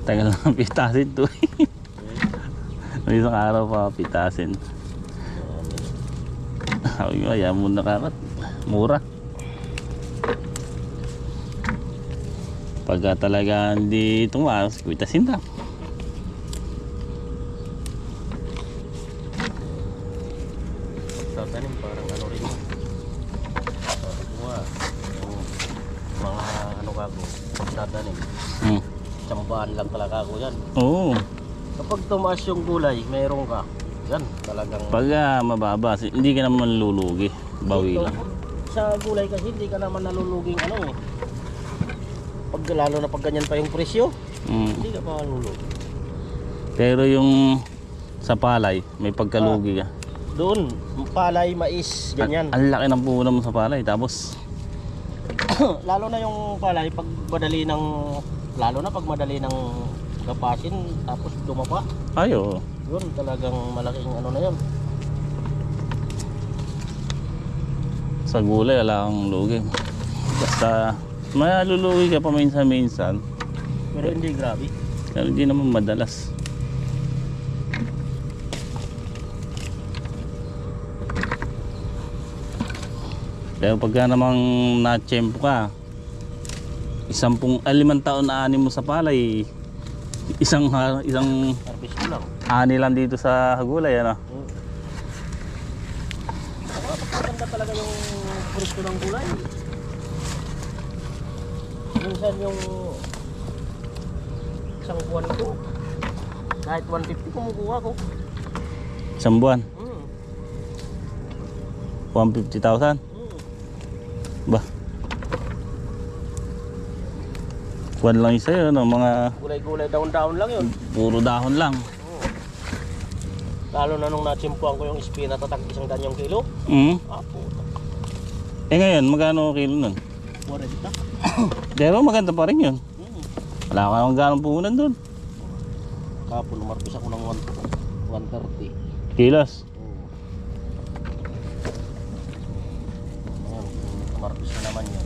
Tagal lang pitasin to. May isang araw pa pitasin. Ayaw mo na karat. Mura. Pagka talaga hindi tumaas, pitasin lang. Pagtatanim parang ano rin mo. Sabi ko nga, yung mga ano kako, pagtatanim. Tsambahan lang talaga ako yan. Oo. Kapag tumaas yung gulay, mayroon ka. Yan, talagang... Pagka mababa, hindi ka naman lulugi. Bawi Dito, lang. sa gulay kasi hindi ka naman naluluging ano eh. Pag lalo na pag ganyan pa yung presyo, hindi ka pa nalulugi. Pero yung sa palay, may pagkalugi ka. Doon, palay, mais, ganyan. Ang laki ng puhunan mo sa palay. Tapos, Lalo na yung palay, pag madali ng... Lalo na pag madali ng gapasin, tapos dumapa. ayo. Yun, talagang malaking ano na yun. Sa gulay, wala kang lugi. Basta, malulugi ka pa minsan-minsan. Pero hindi grabe. Pero hindi naman madalas. Pero pagka namang na-tsempo ka, 5 taon na ani mo sa palay, isang Harvest mo lang. ani lang dito sa gulay, ano? Maganda talaga yung presyo ng gulay. Minsan yung isang buwan ko, kahit 150 kumukuha ko. Isang buwan, Hmm. 150,000. Ba? Kuwan lang yung sa'yo, no? Mga Gulay-gulay, down-down lang yun. puro dahon lang. Lalo na nung natsimpuan ko yung spina tatag 100 kilo. Ah, puta. Eh ngayon, magkano kilo nun? 40. Pero maganda pa rin yun. Wala ka naman ganong puhunan dun. Kapon, umarpis ako ng 130. Kilos. Ayan, umarpis na naman yun.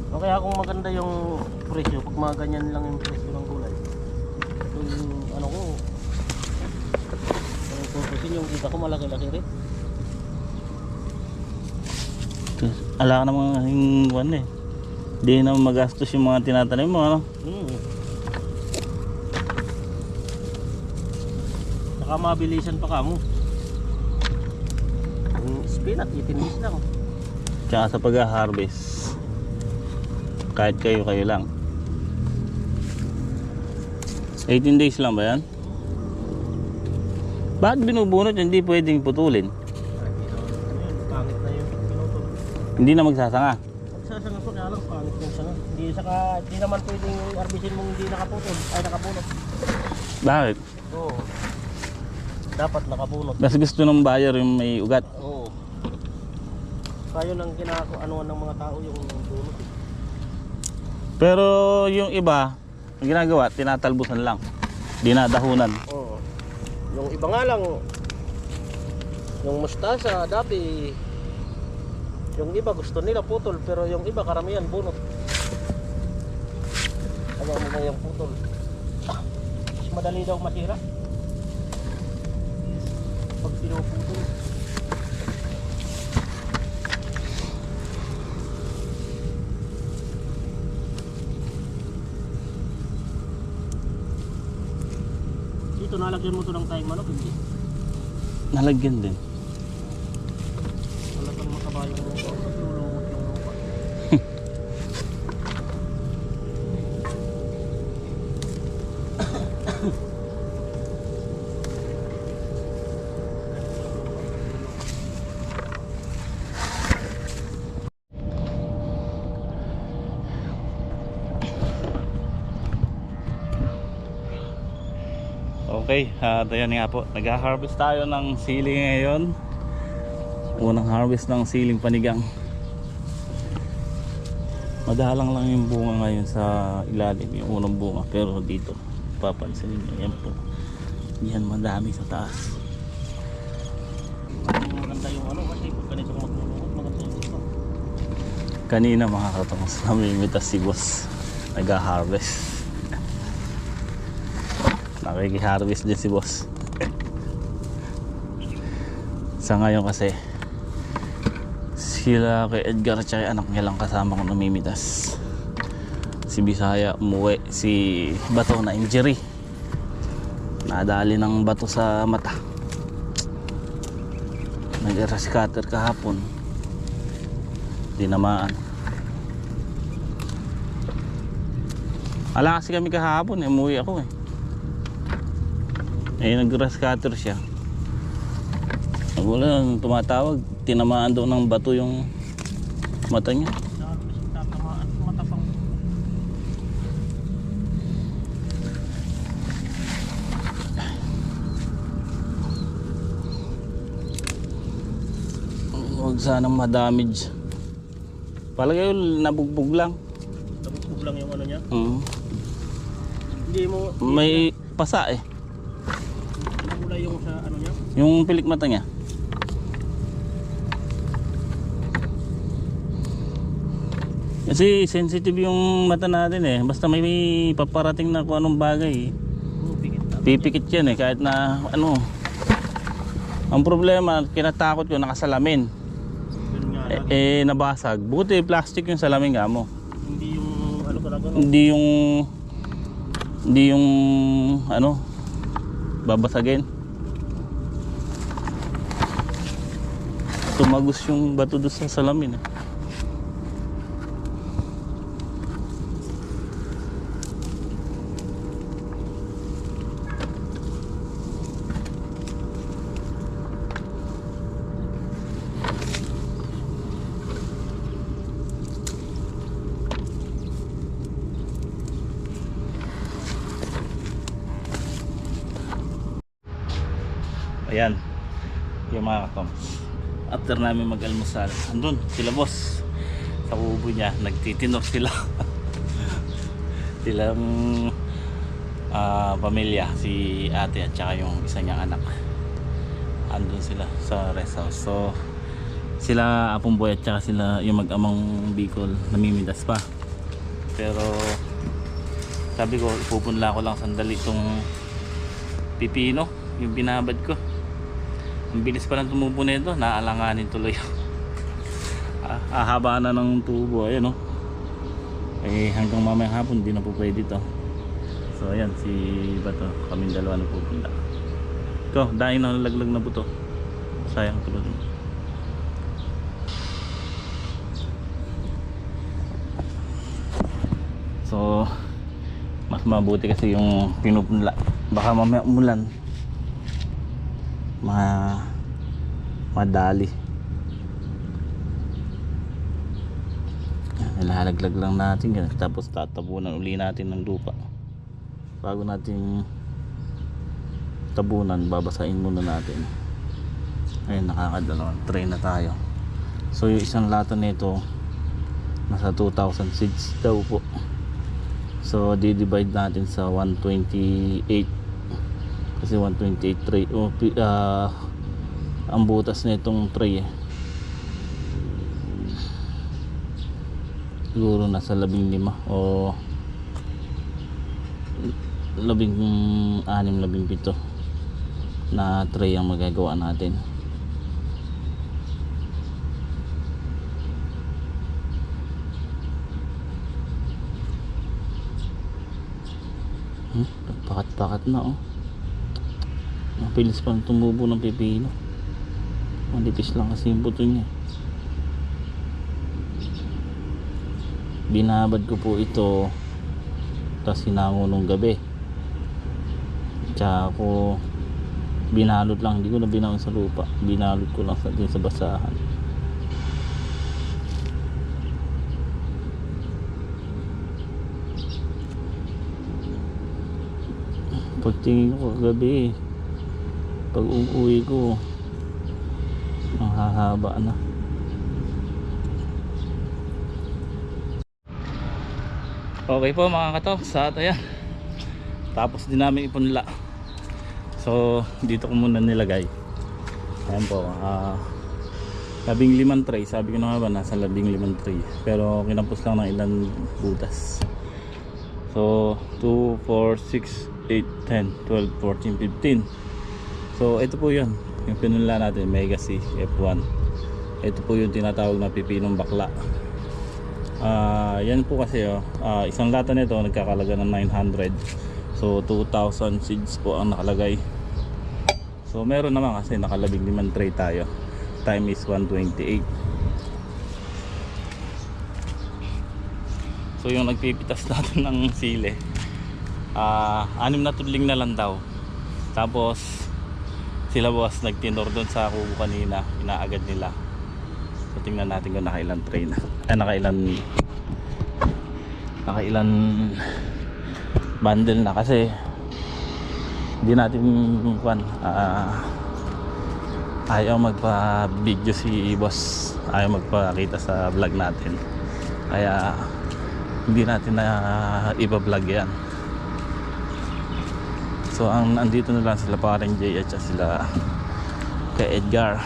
O kaya kung maganda yung presyo, pag mga ganyan lang yung presyo ng gulay, yung ano ko, yung pupusin yung kita ko malaki-laki rin. Ala ka naman yung buwan eh. Hindi naman magastos yung mga tinatanim mo, ano? Saka mabilisan pa kamo. Yung spinach, 18 days lang. Tsaka sa pag-harvest, kahit kayo lang. 18 days lang ba yan? Bakit binubunot yun? Hindi pwedeng putulin. Pangit na yung pinutol. Hindi na magsasanga. Magsasanga ko kaya lang pangit yung sanga. Hindi naman pwedeng arbisin mong hindi nakaputol. Ay nakabunot. Bakit? Oo. Dapat nakabunot. Mas gusto ng buyer yung may ugat. Oo. Kaya nang kinakaanoan ng mga tao yung bunot. Pero yung iba, ang ginagawa, tinatalbusan lang. Dinadahunan. Oo. Yung iba nga lang, yung mustasa, dati, yung iba gusto nila putol, pero yung iba karamihan bunot. Ayaw mo na yung putol. Mas madali daw masira. Pag pinuputol. Dito nalagyan mo to ng tayong manok, hindi? Nalagyan din. Wala pang makabayang lupa, maglulungot yung lupa. Okay, ayan nga po. Nag-harvest tayo ng siling ngayon. Unang harvest ng siling panigang. Madalang lang yung bunga ngayon sa ilalim, yung unang bunga. Pero dito, papansin niyo, yan po. Yan, madami sa taas. Maganda yung ano kasi pag ganitong maglulungot, maganda yung iba. Kanina mga katangas, namimitas si boss. Nag-harvest. Nakiki-harvest din si boss. Sa ngayon kasi sila kay Edgar at saka anak niya lang kasama kong namimitas. Si Bisaya umuwi, si Bato na injury, nadali ng bato sa mata, nag-eras cutter kahapon, tinamaan. Ala kasi kami kahapon, umuwi ako nag-grass cutter siya. Wala nang tumatawag, tinamaan daw ng bato yung mata niya. Tatamaan, matapang. Huwag sanang ma-damage. Palagay nabugbog lang. Nabugbog lang yung ano niya. Hindi mo... May pasa Wala yung sa ano niya. yung pilik mata niya. Kasi sensitive yung mata natin basta may paparating na kung anong bagay pipikit yan kahit na ano. Ang problema, kinatakot ko nakasalamin. Yun nga lang. Nabasag. Buti plastic yung salamin nga mo. Hindi yung ano talaga. No? Hindi yung ano babasagin. Tumagos yung bato doon sa salamin Ayan yung mga katoms. After namin mag-almusal, andun sila boss sa kubo niya, nagtitinor sila. Silang pamilya, si ate at saka yung isa niyang anak, andun sila sa rest house. So sila Apong Boy at saka sila yung mag-amang Bicol namimitas pa. Pero sabi ko ipupunla ko lang sandali itong pipino, yung binabad ko. Ang bilis pa ng tumubo nito, naalanganin tuloy. Haba na ng tubo, ayan hanggang mamayang hapon hindi na po pwede ito. So ayan si Bato, kaming dalawa na pupunta. Ito, dahil na laglag na buto. Sayang tulad. So mas mabuti kasi yung pinupunla, baka mamaya umulan madali. Ilalaglag lang natin yan, tapos tatabunan uli natin ng lupa. Bago natin tabunan, babasahin muna natin. Ayun, nakakadalawang tray na tayo. So yung isang lata nito nasa 2,000 seeds daw po. So di-divide natin sa 128 kasi 128 tray ang butas na itong tray siguro nasa 15 o 16, 17 na tray ang magagawa natin. Pakat-pakat na ang pilis pa ng tumubo ng pipino. Manipis lang kasi yung buto niya. Binabad ko po ito, tapos hinango nung gabi. Tsaka ako binalot lang, hindi ko na binangon sa lupa, binalot ko lang sa basahan. Pagtingin ko kagabi, pag uuwi ko ang hahaba na. Okay po mga katoks, ayan, tapos din namin ipunla. So dito ko muna nilagay. Ayan po, 15 tray. Sabi ko na nga ba, nasa 15 tray, pero kinampos lang ng ilang butas. So 2, 4, 6, 8, 10, 12, 14, 15. So ito po yun, yung pinunla natin, Mega C F1. Ito po yung tinatawag na pipinong bakla. Yan po kasi isang lata nito nagkakalaga ng 900. So 2,000 seeds po ang nakalagay. So meron naman kasi nakalabing 5 tray tayo. Time is 1:28. So yung nagpipitas natin ng sili, 6 na tudling na lang daw. Tapos sila boss nagtinor doon sa kubo kanina, inaagad nila. So tingnan natin kung nakailan tray na. Nakailan bundle na kasi hindi natin ayaw magpa-video si boss, ayaw magpakita sa vlog natin, kaya hindi natin na iba-vlog yan. So ang andito na lang sila paring Jay at sila kay Edgar.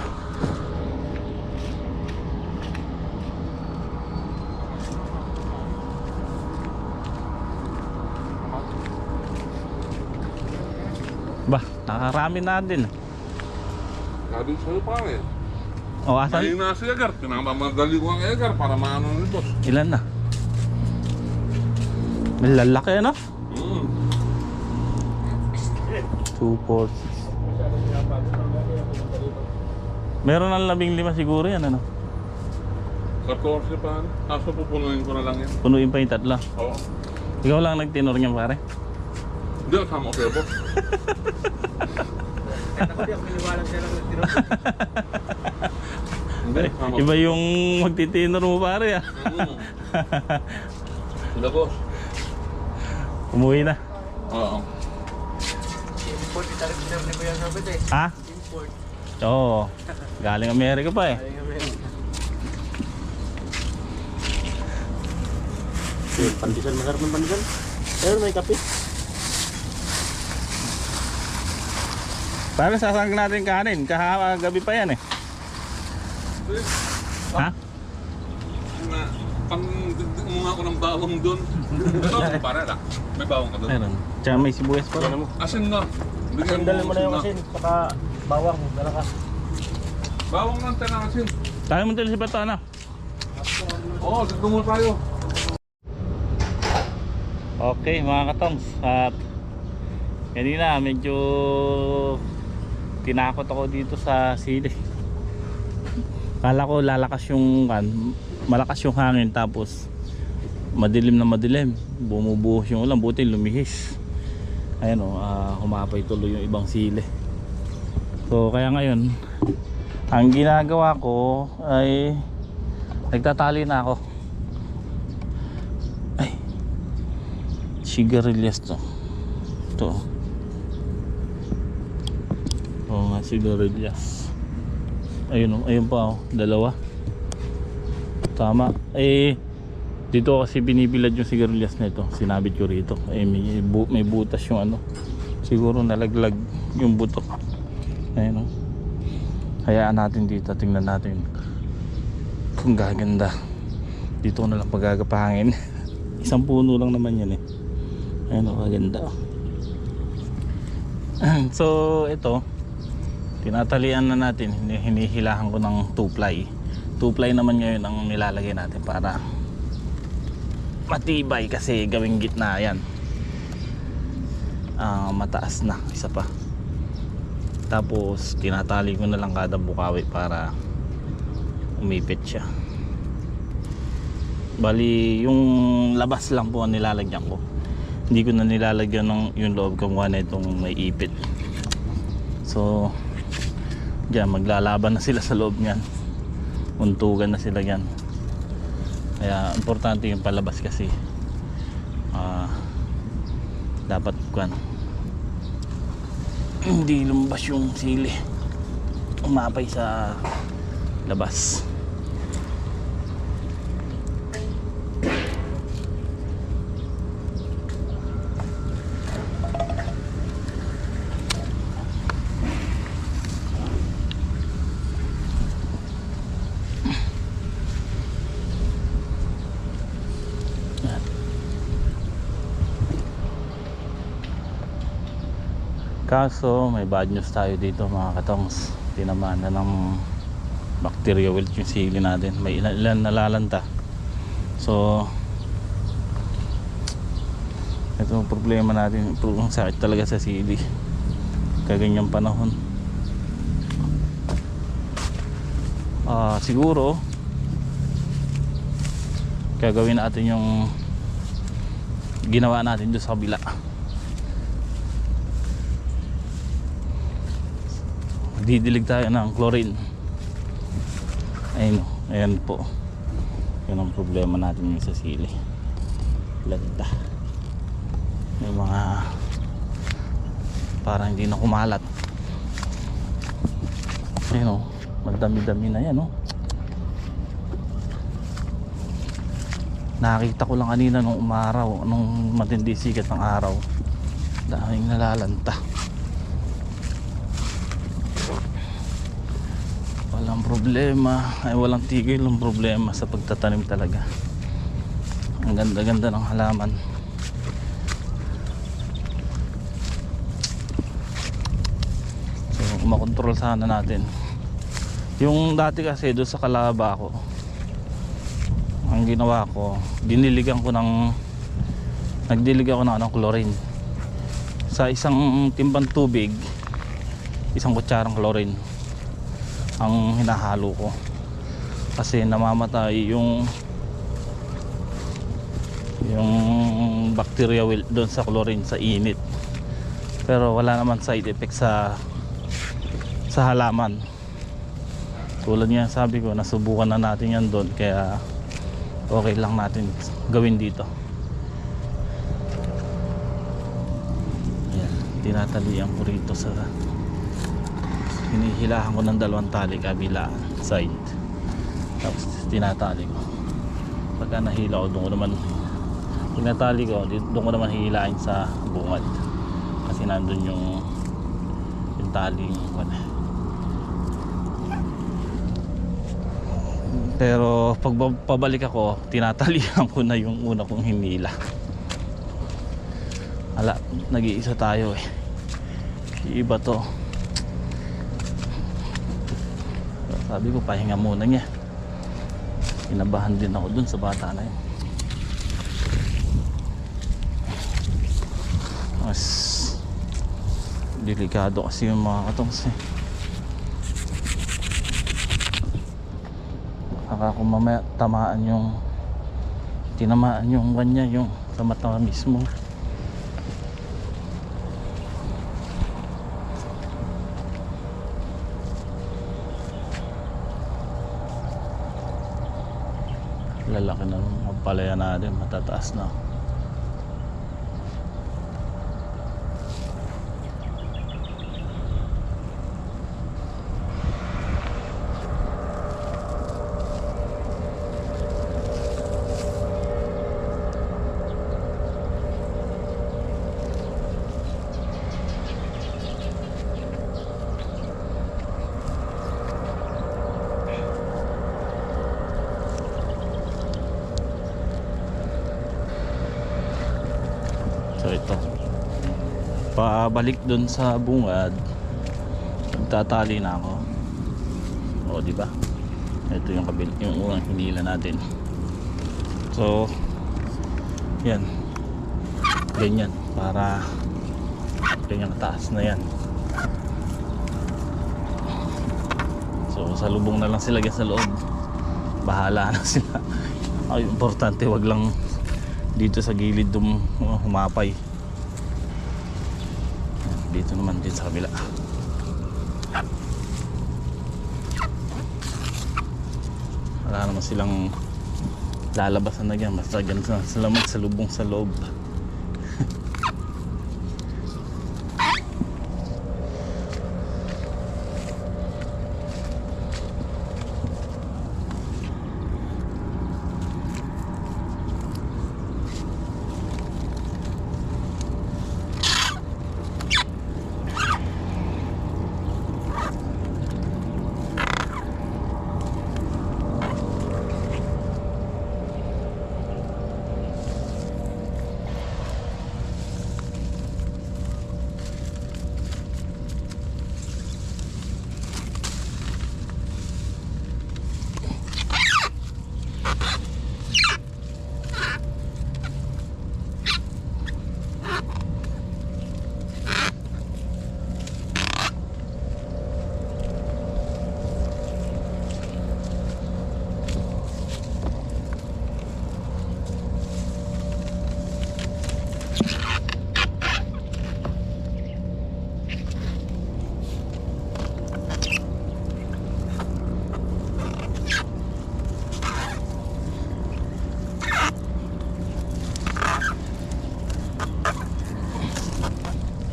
Ba, nakarami na din. Sabi sa'yo pare, O asan? may na si Edgar, pinamamadali ko ang Edgar para maano ni boss. Ilan na? May lalaki ano? 2, 4, 6. Meron ng 15 siguro yan ano? 14 pare, kaso pupunuin ko na lang yan. Punuin pa yung 3. Oo. Ikaw lang nagtinor niyan pare? Hindi, sama ko sa'yo boss. Hindi, sama ko. Iba yung magtitinor mo pare ah. Sila boss. Umuwi na. Oo. Import, itarap ni Kuya Sabit eh. Ha? Import. Oo. Galing Amerika pa eh. Pandesal, masarap ng pandesal. Pero may kape. Para sasang natin kanin, gabi pa yan eh. Ha? Pang umuha ko ng bawang doon. Ito, pare lang. May bawang ka doon. Meron. Tsaka may sibuyas pa rin. Asin na. Bigyan Sandalin mo na yung asin, saka bawang, dala ka. Bawang lang tayo ng asin. Tayo mo tayo si Batana. Oo, dito mo tayo. Okay mga katongs, at kanina medyo tinakot ako dito sa sili. Kala ko lalakas yung malakas yung hangin, tapos madilim na madilim, bumubuhos yung ulan, buti lumihis. Ayan o, humapay tuloy yung ibang sili. So kaya ngayon ang ginagawa ko ay nagtatali na ako. Ay, sigarilyas to. Ito. Oo nga, sigarilyas. Ayun, ayun pa oh, dalawa. Tama. Eh, dito kasi binibilad yung sigarilyas nito. Sinabit ko rito. Eh, may butas yung ano. Siguro nalaglag yung buto. Ayun oh. Hayaan natin dito. Tingnan natin kung gaganda. Dito ko na lang pagagapangin. Isang puno lang naman yan eh. Ayun oh, kaganda oh. So, ito tinatalian na natin, hinihilahan ko ng 2-ply. 2-ply naman ngayon ang nilalagay natin para matibay, kasi gawing gitna yan. Mataas na, isa pa. Tapos tinatali ko na lang kada bukawi para umipit siya. Bali yung labas lang po ang nilalagyan ko, hindi ko na nilalagyan ng yung loob kung na itong may ipit. So diyan maglalaban na sila sa loob niyan, untugan na sila yan. Kaya importante yung palabas kasi dapat hindi lumabas yung sili, umapay sa labas. Kaso may bad news tayo dito mga katongs. Tinamaan na ng bacteria wilt yung sili natin. May ilan nalalanta. So ito ang problema natin. Ang sakit talaga sa sili kaganyang panahon. Siguro gagawin natin yung ginawa natin doon sa kabila. Didilig tayo ng chlorine. Ayun, ayan po. Yun ang problema natin yung sa sili. Lanta. May mga parang hindi na kumalat. Ayun o, madami-dami na yan o. Nakita ko lang kanina nung umaraw, nung matindi sikat ng araw. Daming nalalanta. Walang problema, ay walang tigil ang problema sa pagtatanim talaga. Ang ganda-ganda ng halaman. So makontrol sana natin. Yung dati kasi doon sa Calaba ko, ang ginawa ko, nagdilig ako ng chlorine. Sa isang timbang tubig, isang kutsarang chlorine ang hinahalo ko kasi namamatay yung bacteria wilt doon sa chlorine sa init, pero wala naman side effect sa halaman. Tulad nga sabi ko, nasubukan na natin yan doon, kaya okay lang natin gawin dito. Ayan, tinatalian ko rito sa hinihilahan ko ng dalawang tali kabila side, tapos tinatali ko. Pagka nahila ko, doon ko naman tinatali ko, doon ko naman hihilain sa bungad kasi nandun yung taling pero pag pabalik ako, tinatalihan ko na yung una kong hinila. Ala, nag-iisa tayo eh, iba to. Sabi ko pahinga muna niya. Inabahan din ako dun sa bata na yun. Mas delikado kasi yung mga katongs eh. Baka kung mamaya tinamaan yung kanya, yung sa mata mismo. Lalaki na ng palaya natin, matataas na. So ito, pabalik dun sa bungad, magtatali na ako. O di ba? Ito yung unang hinila natin. So yan, ganyan, para ganyan kataas na yan. So sa lubong na lang sila sa loob, bahala na sila. Ay, importante wag lang dito sa gilid humapay. Dito naman din sa kabila. Wala naman silang lalabasan na dyan, basta dyan sila magsalubong sa loob.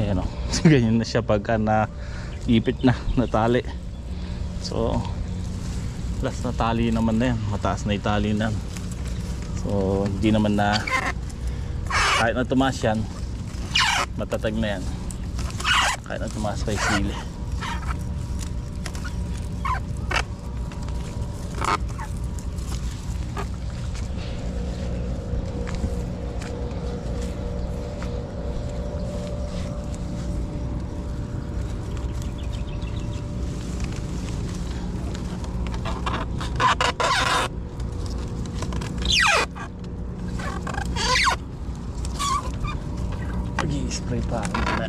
Ayan o. Ganyan na siya pagka na ipit na, natali. So last na tali naman na yan. Mataas na itali na. So hindi naman na, kahit na tumaas yan, matatag na yan. Kahit na tumaas pa yung sili. Spray pa muna.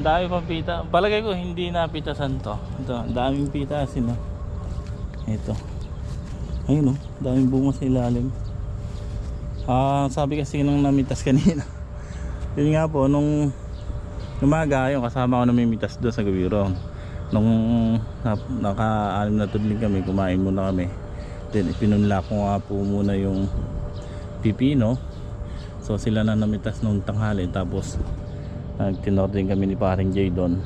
Dami pang pita. Palagay ko hindi napitasan to. Ito, daming pita sila. Ito. Ayun oh, daming bunga sa ilalim. Sabi kasi nung namitas kanina. Yun nga po, nung umaga, yung kasama ko namimitas doon sa Gawiro. Nung naka-anim na tudling kami, kumain muna kami. Then ipinunla ko nga po muna yung pipino. So sila na namitas nung tanghali. Tapos nagtinordin kami ni paring Jay doon.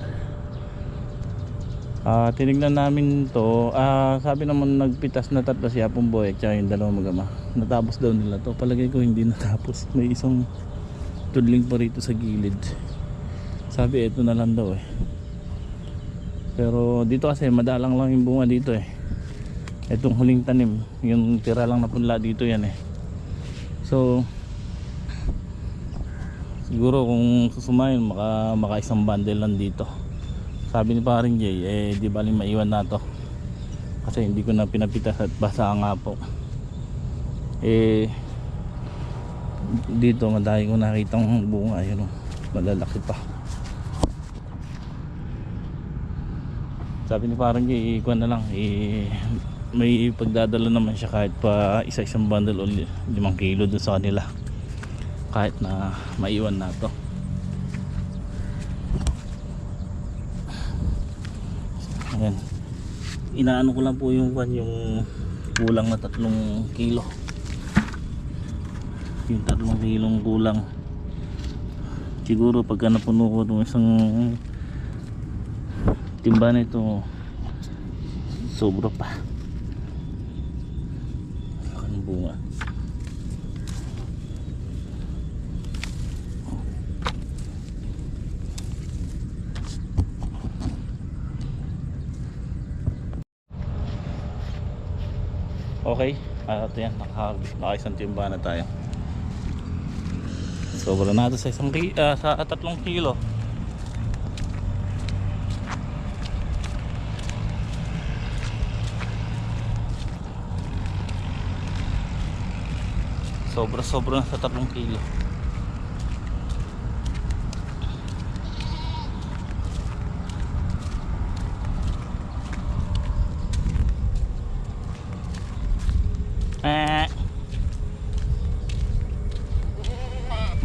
Tinignan namin to. Sabi naman nagpitas na tatlo si Apong Boy at yung dalawang magama. Natapos daw nila to. Palagay ko hindi natapos. May isang tudling pa rito sa gilid. Sabi ito na lang daw eh. Pero dito kasi madalang lang yung bunga dito eh. Itong huling tanim, yung tira lang na punla dito yan eh. So siguro kung susumayin maka isang bundle lang dito. Sabi ni paring Jay di bali maiwan na to kasi hindi ko na pinapitas at basa nga po. Dito madami ko nakitang bunga, yun malalaki pa. Sabi ni paring Jay ikuan na lang may pagdadala naman siya kahit pa isa-isang bundle o 5 kilo dun sa kanila, kahit na maiwan na to. Ayan, inaano ko lang po yung kulang na 3 kilo, yung 3 kilong kulang. Siguro pagka napuno ko itong isang timba na ito, sobra pa. Ang bunga. Okay, at yan, naka-isang timba na tayo. Sobra na ito sa 3 kilo. Sobra na sa 3 kilo.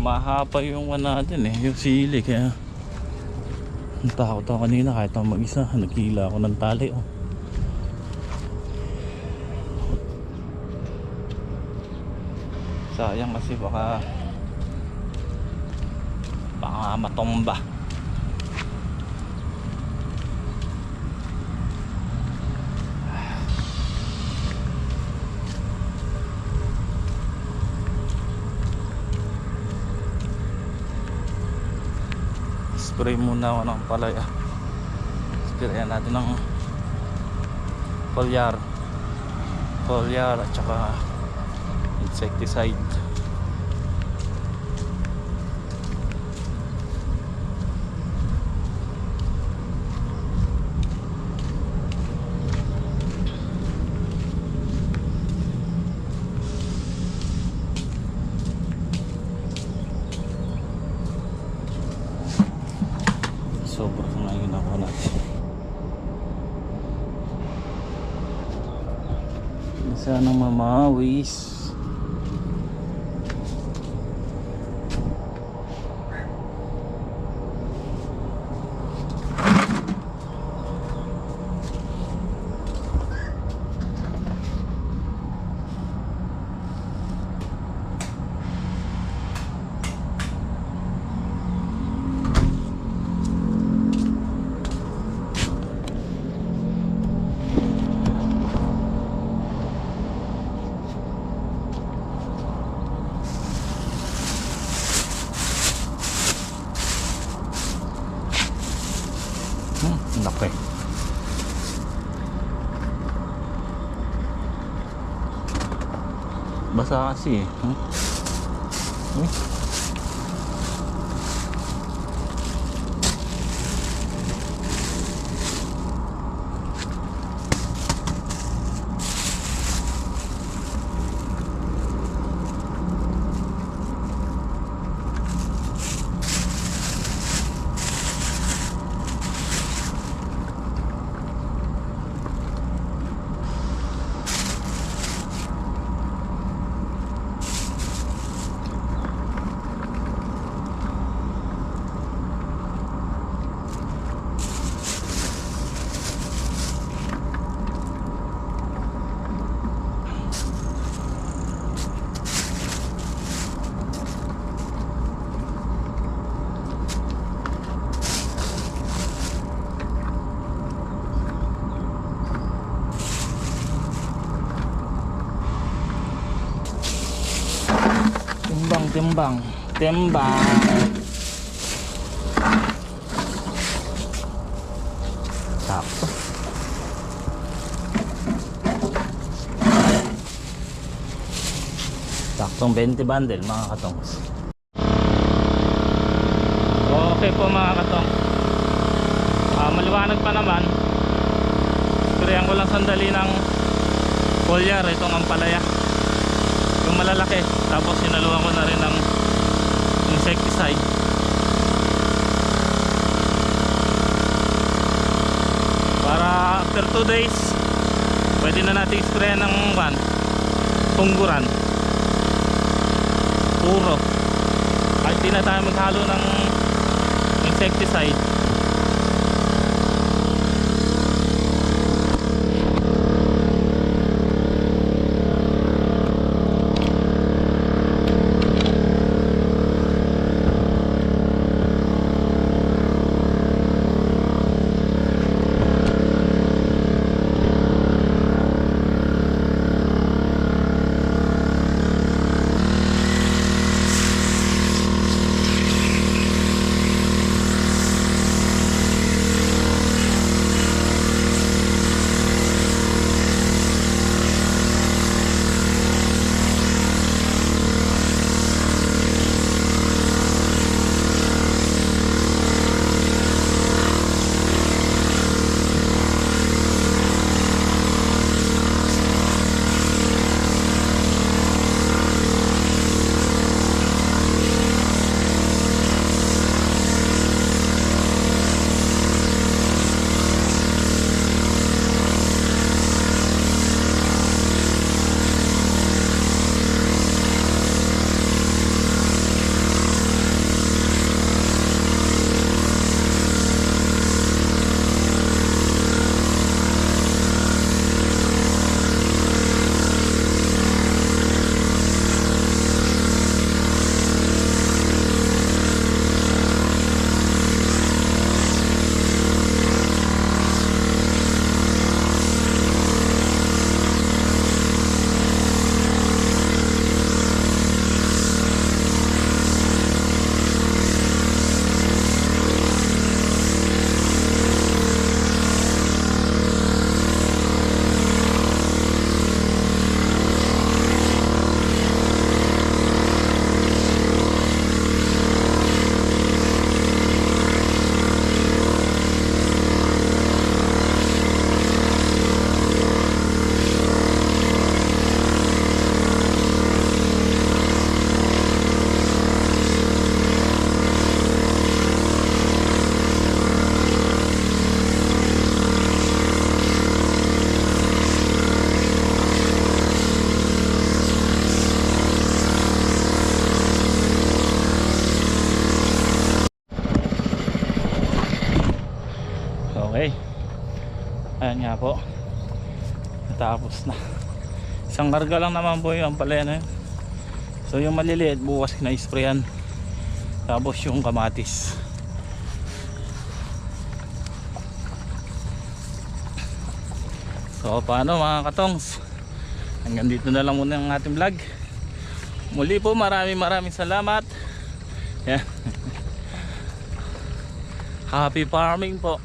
Mahaba yung natin yung sili, kaya natakot ako kanina kahit ako mag-isa. Nagkila ako ng tali sayang kasi baka matomba. Spray muna ako ng palaya. Sprayan natin ng foliar at saka insecticide. sobra sa mga ginagawa natin. Sana mamawis. Laki. Basa kasi eh. Timbang. Sakto. Saktong 20 bundle mga katongs. Okay po mga katong. Maliwanag pa naman. Sprayan ko lang sandali ng foliar itong ampalaya. Yung malalaki, tapos sinaluhan ko na rin ng insecticide para after 2 days pwede na natin spray ng tungguran puro kahit di na tayo maghalo ng insecticide. Okay. Ayan nga po. Natapos na. Isang karga lang naman po yung ampalaya na yun. So yung maliliit bukas na-sprayan. Tapos yung kamatis. So paano mga katongs, hanggang dito na lang muna ang ating vlog. Muli po maraming salamat. Yeah. Happy farming po.